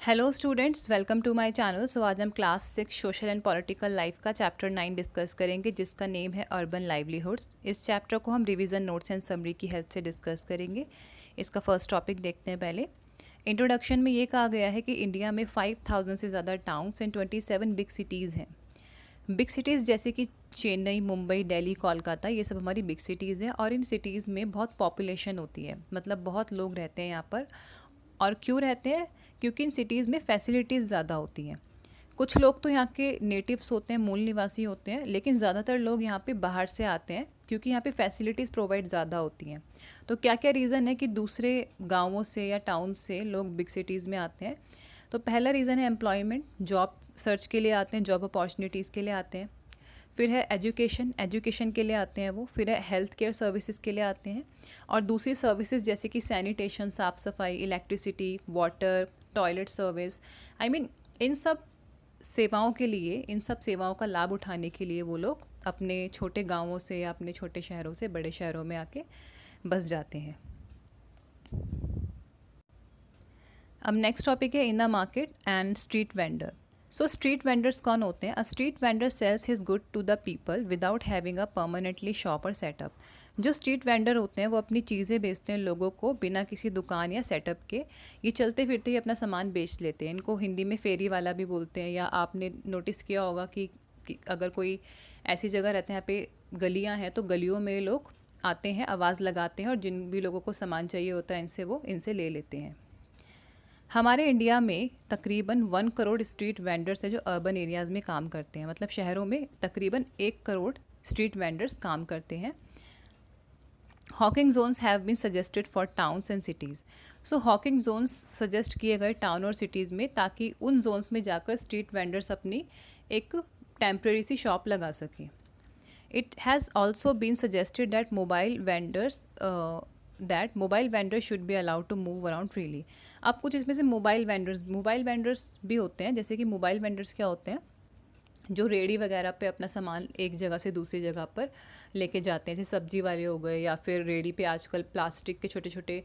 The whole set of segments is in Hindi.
Hello students, welcome to my channel. So आज हम class 6 social and political life का चैप्टर 9 डिस्कस करेंगे, जिसका नेम है अर्बन लाइवलीहुड्स। इस चैप्टर को हम रिवीजन नोट्स एंड समरी की हेल्प से डिस्कस करेंगे। इसका फर्स्ट टॉपिक देखते हैं। पहले इंट्रोडक्शन में ये कहा गया है कि इंडिया में 5000 से ज़्यादा टाउन्स एंड 27 बिग सिटीज़ हैं। बिग सिटीज़ जैसे कि चेन्नई, मुंबई, दिल्ली, कोलकाता, ये सब हमारी बिग सिटीज़ हैं। और इन सिटीज़ में बहुत पॉपुलेशन होती है, मतलब बहुत लोग रहते हैं यहाँ पर। और क्यों रहते हैं? क्योंकि इन सिटीज़ में फैसिलिटीज़ ज़्यादा होती हैं। कुछ लोग तो यहाँ के नेटिव्स होते हैं, मूल निवासी होते हैं, लेकिन ज़्यादातर लोग यहाँ पे बाहर से आते हैं क्योंकि यहाँ पे फैसिलिटीज़ प्रोवाइड ज़्यादा होती हैं। तो क्या क्या रीज़न है कि दूसरे गाँवों से या टाउन से लोग बिग सिटीज़ में आते हैं? तो पहला रीज़न है एम्प्लॉयमेंट, जॉब सर्च के लिए आते हैं, जॉब अपॉर्चुनिटीज़ के लिए आते हैं। फिर है एजुकेशन, एजुकेशन के लिए आते हैं वो। फिर है हेल्थ केयर सर्विसेज के लिए आते हैं। और दूसरी सर्विसेज जैसे कि सैनिटेशन, साफ़ सफाई, इलेक्ट्रिसिटी, वाटर, टॉयलेट सर्विस, इन सब सेवाओं के लिए, इन सब सेवाओं का लाभ उठाने के लिए वो लोग अपने छोटे गांवों से या अपने छोटे शहरों से बड़े शहरों में आके बस जाते हैं। अब नेक्स्ट टॉपिक है in the market and street vendor. So street vendors कौन होते हैं? A street vendor sells his good to the people without having a permanently shop और सेटअप। जो स्ट्रीट वेंडर होते हैं वो अपनी चीज़ें बेचते हैं लोगों को बिना किसी दुकान या सेटअप के। ये चलते फिरते ही अपना सामान बेच लेते हैं। इनको हिंदी में फेरी वाला भी बोलते हैं। या आपने नोटिस किया होगा कि अगर कोई ऐसी जगह रहते हैं, यहाँ पे गलियाँ हैं, तो गलियों में लोग आते हैं, आवाज़ लगाते हैं और जिन भी लोगों को सामान चाहिए होता है इनसे ले लेते हैं। हमारे इंडिया में तकरीबन 1 करोड़ स्ट्रीट वेंडर्स हैं जो अर्बन एरियाज़ में काम करते हैं। मतलब शहरों में तकरीबन 1 करोड़ स्ट्रीट वेंडर्स काम करते हैं। Hawking zones have been suggested for towns and cities. So hawking zones suggest किए गए टाउन और सिटीज़ में, ताकि उन जोन्स में जाकर स्ट्रीट वेंडर्स अपनी एक टेम्प्रेरी सी शॉप लगा सकें। It has also been suggested that mobile vendors should be allowed to move around freely. अब कुछ इसमें से मोबाइल वेंडर्स भी होते हैं। जैसे कि मोबाइल वेंडर्स क्या होते हैं? जो रेडी वगैरह पे अपना सामान एक जगह से दूसरी जगह पर लेके जाते हैं। जैसे सब्जी वाले हो गए, या फिर रेडी पे आजकल प्लास्टिक के छोटे छोटे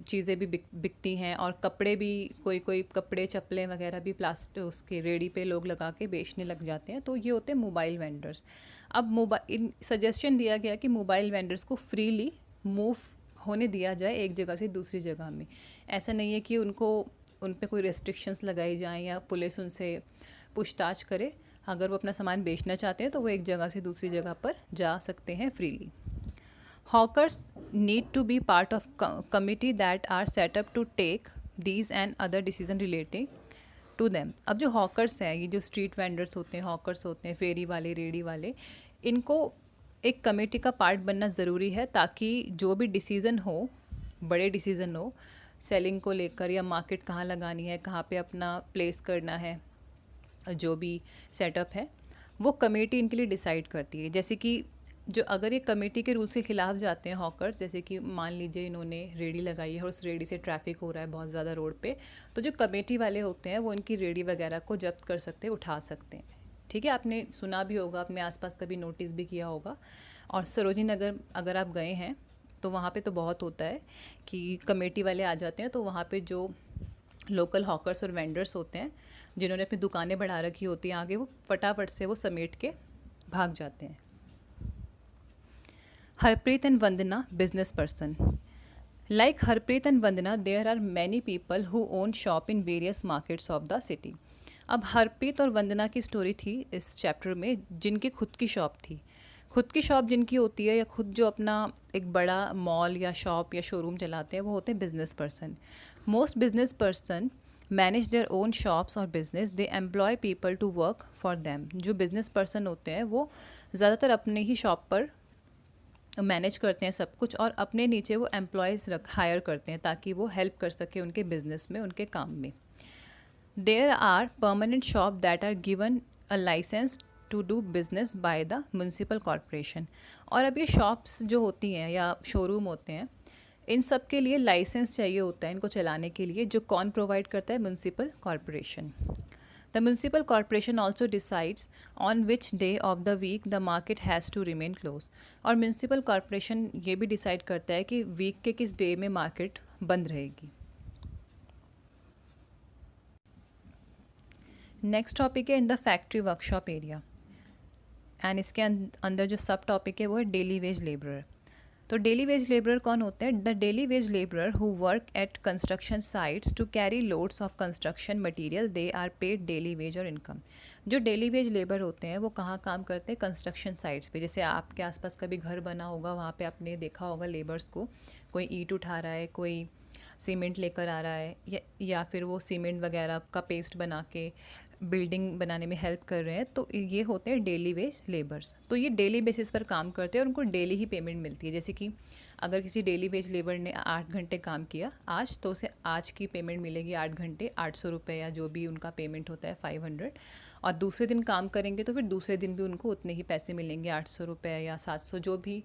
चीज़ें भी बिकती हैं। और कपड़े भी, कोई कोई कपड़े, चप्पलें वगैरह भी प्लास्टिक उसके रेडी पे लोग लगा के बेचने लग जाते हैं। तो ये होते हैं मोबाइल वेंडर्स। अब मोबाइल सजेशन दिया गया कि मोबाइल वेंडर्स को फ्रीली मूव होने दिया जाए एक जगह से दूसरी जगह में। ऐसा नहीं है कि उन पे कोई रेस्ट्रिक्शंस लगाई जाएं या पुलिस उनसे पूछताछ करे। अगर वो अपना सामान बेचना चाहते हैं तो वो एक जगह से दूसरी जगह पर जा सकते हैं freely. Hawkers need to be part of committee that are set up to take these and other decision relating to them. अब जो हॉकर्स हैं, ये जो स्ट्रीट वेंडर्स होते हैं, हॉकर्स होते हैं, फेरी वाले, रेडी वाले, इनको एक कमेटी का पार्ट बनना ज़रूरी है, ताकि जो भी डिसीज़न हो, बड़े डिसीज़न हो सेलिंग को लेकर, या मार्केट कहाँ लगानी है, कहाँ पे अपना प्लेस करना है, जो भी सेटअप है, वो कमेटी इनके लिए डिसाइड करती है। जैसे कि जो अगर ये कमेटी के रूल्स के ख़िलाफ़ जाते हैं हॉकर्स, जैसे कि मान लीजिए इन्होंने रेडी लगाई है और उस रेडी से ट्रैफिक हो रहा है बहुत ज़्यादा रोड पे, तो जो कमेटी वाले होते हैं वो इनकी रेडी वगैरह को जब्त कर सकते हैं, उठा सकते हैं। ठीक है, आपने सुना भी होगा, अपने आसपास कभी नोटिस भी किया होगा। और सरोजनी नगर अगर आप गए हैं तो वहाँ पे तो बहुत होता है कि कमेटी वाले आ जाते हैं। तो वहाँ पे जो लोकल हॉकर्स और वेंडर्स होते हैं, जिन्होंने अपनी दुकानें बढ़ा रखी होती हैं आगे, वो फटाफट से वो समेट के भाग जाते हैं। Harpreet and Vandana, business person. Like Harpreet and Vandana, there are many people who own shop in various markets of the city. अब हरप्रीत और वंदना की स्टोरी थी इस चैप्टर में, जिनकी खुद की शॉप थी। खुद की शॉप जिनकी होती है, या खुद जो अपना एक बड़ा मॉल या शॉप या शोरूम चलाते हैं, वो होते हैं business person. Most business person manage their own shops और business, they employ people to work for them. जो बिजनेस पर्सन होते हैं वो ज़्यादातर अपने ही शॉप पर मैनेज करते हैं सब कुछ, और अपने नीचे वो एम्प्लॉयज़ हायर करते हैं ताकि वो हेल्प कर सके उनके बिजनेस में, उनके काम में। There are permanent shop that are given a licence to do business by the municipal corporation. और अब ये शॉप्स जो होती हैं या शोरूम होते हैं, इन सब के लिए लाइसेंस चाहिए होता है इनको चलाने के लिए, जो कौन प्रोवाइड करता है? Municipal corporation. The municipal corporation also decides on which day of the week the market has to remain closed. और म्यूनसिपल कॉरपोरेशन ये भी डिसाइड करता है कि वीक के किस डे में मार्केट बंद रहेगी। नेक्स्ट टॉपिक है in the factory workshop area, and इसके अंदर जो सब टॉपिक है वो है डेली वेज लेबरर। तो डेली वेज लेबरर कौन होते हैं? The daily wage labourer who work at construction sites to carry loads of construction material, they are paid daily wage और इनकम। जो डेली वेज लेबर होते हैं वो कहाँ काम करते हैं? कंस्ट्रक्शन साइट्स पे। जैसे आपके आसपास कभी घर बना होगा, वहाँ पे आपने देखा होगा लेबर्स को, कोई ईंट उठा रहा है, कोई सीमेंट लेकर आ रहा है, या फिर वो सीमेंट वगैरह का पेस्ट बना के बिल्डिंग बनाने में हेल्प कर रहे हैं, तो ये होते हैं डेली वेज लेबर्स। तो ये डेली बेसिस पर काम करते हैं और उनको डेली ही पेमेंट मिलती है। जैसे कि अगर किसी डेली वेज लेबर ने 8 घंटे काम किया आज, तो उसे आज की पेमेंट मिलेगी 8 घंटे 800 रुपये, या जो भी उनका पेमेंट होता है 500। और दूसरे दिन काम करेंगे तो फिर दूसरे दिन भी उनको उतने ही पैसे मिलेंगे, 800 रुपये या 700, जो भी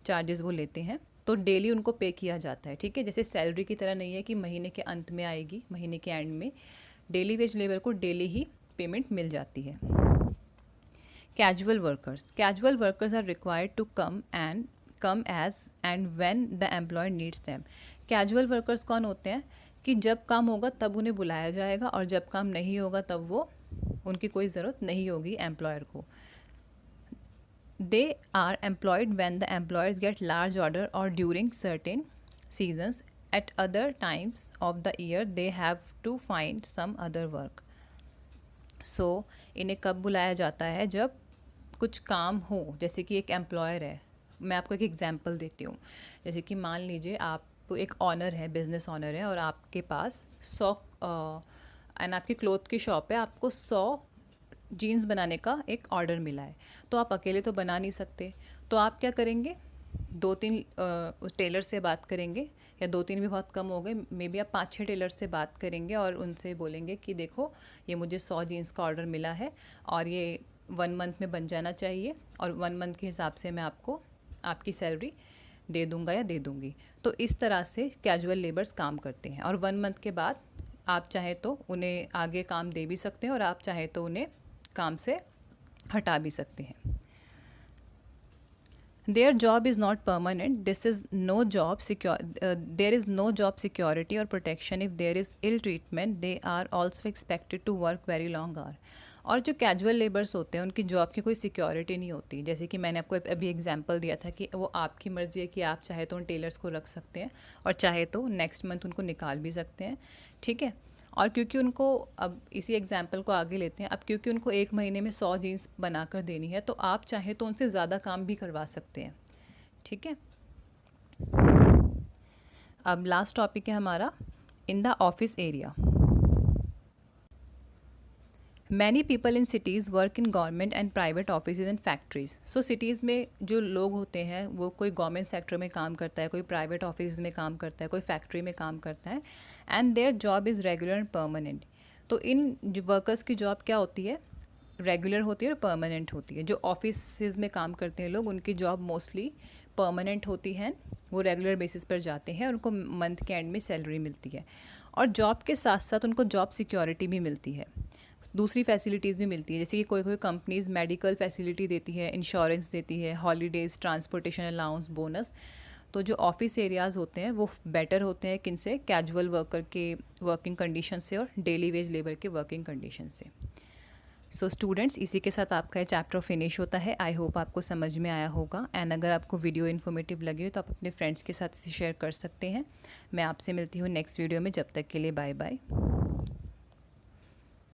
चार्जेस वो लेते हैं। तो डेली उनको पे किया जाता है, ठीक है। जैसे सैलरी की तरह नहीं है कि महीने के अंत में आएगी, महीने के एंड में। डेली वेज लेबर को डेली ही पेमेंट मिल जाती है। Casual workers are required to come as and when the employer needs them. Casual workers कौन होते हैं? कि जब काम होगा तब उन्हें बुलाया जाएगा, और जब काम नहीं होगा तब वो उनकी कोई ज़रूरत नहीं होगी एम्प्लॉयर को। They are employed when the employers get large order और during certain seasons. At other times of the year they have to find some other work. So इन्हें कब बुलाया जाता है? जब कुछ काम हो। जैसे कि एक एम्प्लॉयर है, मैं आपको एक एग्जांपल देती हूँ। जैसे कि मान लीजिए आप एक ऑनर है, बिजनेस ऑनर है, और आपके पास 100 एंड आपकी क्लोथ की शॉप है, आपको 100 जीन्स बनाने का एक ऑर्डर मिला है। तो आप अकेले तो बना नहीं सकते, तो आप क्या करेंगे? 2-3 टेलर से बात करेंगे, या 2-3 भी बहुत कम हो गए, मे बी आप 5-6 टेलर से बात करेंगे और उनसे बोलेंगे कि देखो ये मुझे 100 जीन्स का ऑर्डर मिला है और ये 1 मंथ में बन जाना चाहिए, और 1 मंथ के हिसाब से मैं आपको आपकी सैलरी दे दूंगा या दे दूंगी। तो इस तरह से कैजुअल लेबर्स काम करते हैं, और 1 मंथ के बाद आप चाहे तो उन्हें आगे काम दे भी सकते हैं, और आप चाहे तो उन्हें काम से हटा भी सकते हैं। Their job is not permanent. There is no job security or protection. If there is ill treatment, they are also expected to work very long hour. और जो कैजुअल लेबर्स होते हैं उनकी जॉब की कोई सिक्योरिटी नहीं होती। जैसे कि मैंने आपको अभी एग्जांपल दिया था कि वो आपकी मर्ज़ी है कि आप चाहे तो उन टेलर्स को रख सकते हैं, और चाहे तो नेक्स्ट मंथ उनको निकाल भी सकते हैं, ठीक है। और क्योंकि उनको, अब इसी एग्जांपल को आगे लेते हैं, अब क्योंकि उनको 1 महीने में 100 जीन्स बनाकर देनी है, तो आप चाहे तो उनसे ज़्यादा काम भी करवा सकते हैं, ठीक है। अब लास्ट टॉपिक है हमारा in the office area. Many people in cities work in government and private office and factories. So cities में जो लोग होते हैं वो कोई गवर्नमेंट सेक्टर में काम करता है, कोई प्राइवेट ऑफिस में काम करता है, कोई फैक्ट्री में काम करता है, and their job is regular and permanent. तो इन वर्कर्स की जॉब क्या होती है? रेगुलर होती है और परमानेंट होती है। जो ऑफिस में काम करते हैं लोग, उनकी जॉब मोस्टली परमानेंट होती है, वो रेगुलर बेसिस पर जाते हैं और उनको मंथ के एंड में सैलरी मिलती है, और जॉब के साथ साथ उनको जॉब सिक्योरिटी भी मिलती है, दूसरी फैसिलिटीज़ भी मिलती है। जैसे कि कोई कोई कंपनीज़ मेडिकल फैसिलिटी देती है, इंश्योरेंस देती है, हॉलीडेज़, ट्रांसपोर्टेशन अलाउंस, बोनस। तो जो ऑफिस एरियाज़ होते हैं वो बेटर होते हैं किन से? कैजुअल वर्कर के वर्किंग कंडीशन से और डेली वेज लेबर के वर्किंग कंडीशन से। सो स्टूडेंट्स, इसी के साथ आपका ये चैप्टर फिनिश होता है। आई होप आपको समझ में आया होगा, एंड अगर आपको वीडियो इन्फॉर्मेटिव लगे हो तो आप अपने फ्रेंड्स के साथ इसे शेयर कर सकते हैं। मैं आपसे मिलती हूँ नेक्स्ट वीडियो में, जब तक के लिए बाय बाय।